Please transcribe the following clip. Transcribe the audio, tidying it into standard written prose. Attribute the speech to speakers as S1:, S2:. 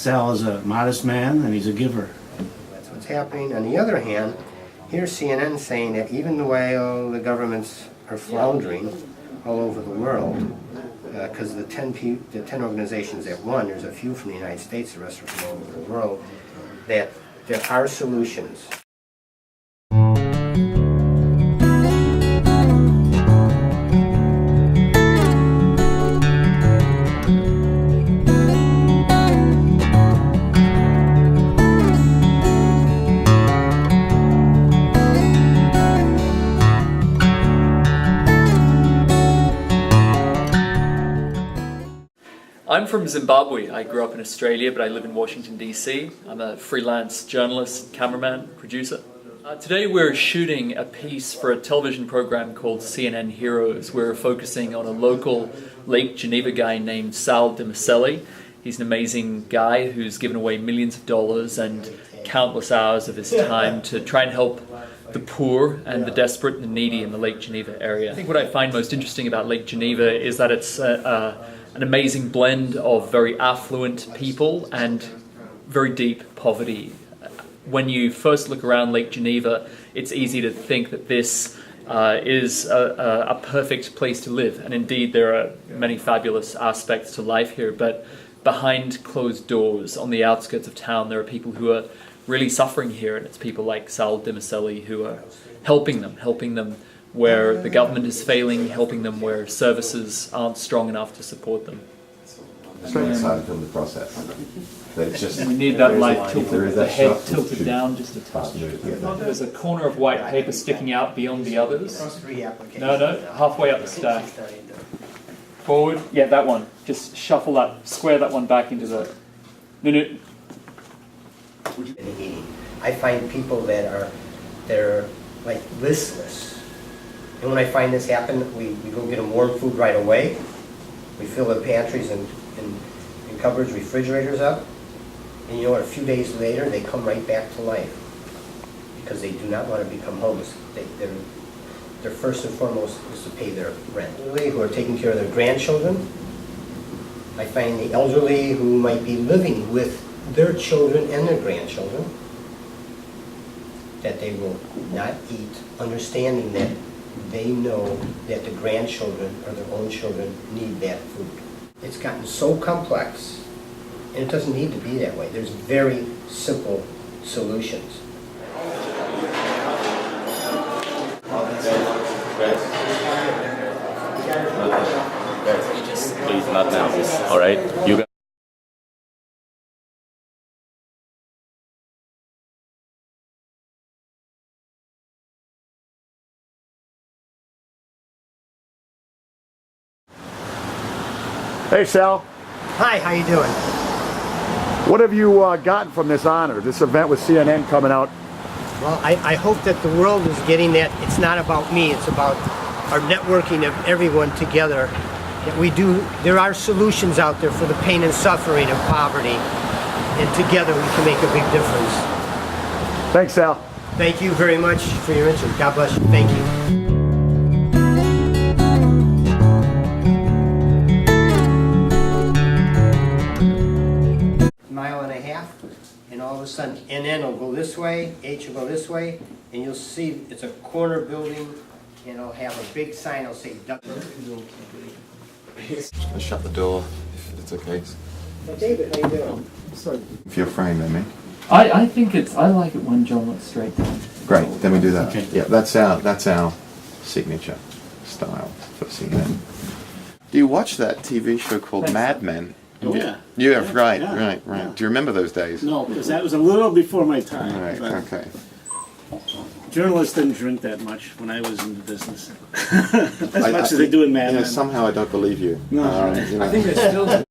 S1: Sal is a modest man and he's a giver.
S2: That's what's happening. On the other hand, here's CNN saying that even while the governments are floundering all over the world, because the 10 organizations that won, there's a few from the United States, the rest are from all over the world, that there are solutions.
S3: I'm from Zimbabwe. I grew up in Australia, but I live in Washington, D.C. I'm a freelance journalist, cameraman, producer. Today we're shooting a piece for a television program called CNN Heroes. We're focusing on a local Lake Geneva guy named Sal Dimiceli. He's an amazing guy who's given away millions of dollars and countless hours of his time to try and help the poor and the desperate and the needy in the Lake Geneva area. I think what I find most interesting about Lake Geneva is that it's an amazing blend of very affluent people and very deep poverty. When you first look around Lake Geneva, it's easy to think that this is a perfect place to live, and indeed there are many fabulous aspects to life here, but behind closed doors on the outskirts of town there are people who are really suffering here, and it's people like Sal Dimiceli who are helping them where the government is failing, helping them where services aren't strong enough to support them.
S4: I'm very excited in the process. That it's just,
S3: we need that light tilted, the head
S4: shot
S3: tilted down just a touch. There's a corner of white paper sticking out beyond the others. No, halfway up the stack. Forward, yeah, that one. Just shuffle that, square that one back into the... No.
S2: I find people that are like listless. And when I find this happen, we go get them warm food right away. We fill the pantries and cupboards, refrigerators up. And you know what, a few days later, they come right back to life. Because they do not want to become homeless. Their first and foremost is to pay their rent. Elderly who are taking care of their grandchildren. I find the elderly who might be living with their children and their grandchildren, that they will not eat, understanding that they know that the grandchildren or their own children need that food. It's gotten so complex, and it doesn't need to be that way. There's very simple solutions.
S5: Please, not now. All right, you got.
S6: Hey, Sal.
S2: Hi, how you doing?
S6: What have you gotten from this honor, this event with CNN coming out?
S2: Well, I hope that the world is getting that it's not about me, it's about our networking of everyone together. That there are solutions out there for the pain and suffering of poverty, and together we can make a big difference.
S6: Thanks, Sal.
S2: Thank you very much for your interest. God bless you. Thank you. Mile and a half, and all of a sudden NN will go this way, H will go this way, and you'll see it's a corner building, and it'll have a big sign, it'll say duck.
S4: I'll shut the door if it's okay.
S2: Well, David, how you doing?
S6: Sorry.
S4: If you're framed, I mean.
S3: I think I like it when John looks straight down.
S4: Great, then we do that.
S3: Okay.
S4: Yeah, that's our signature style for CNN. Do you watch that TV show called Mad Men?
S7: Oh, yeah.
S4: Yeah, right.
S7: Yeah.
S4: Do you remember those days?
S7: No, because that was a little before my time.
S4: Right,
S7: but
S4: okay.
S7: Journalists didn't drink that much when I was in the business. As much as they do in Mad Men.
S4: Somehow I don't believe you.
S7: No,
S4: you know.
S3: I think there's still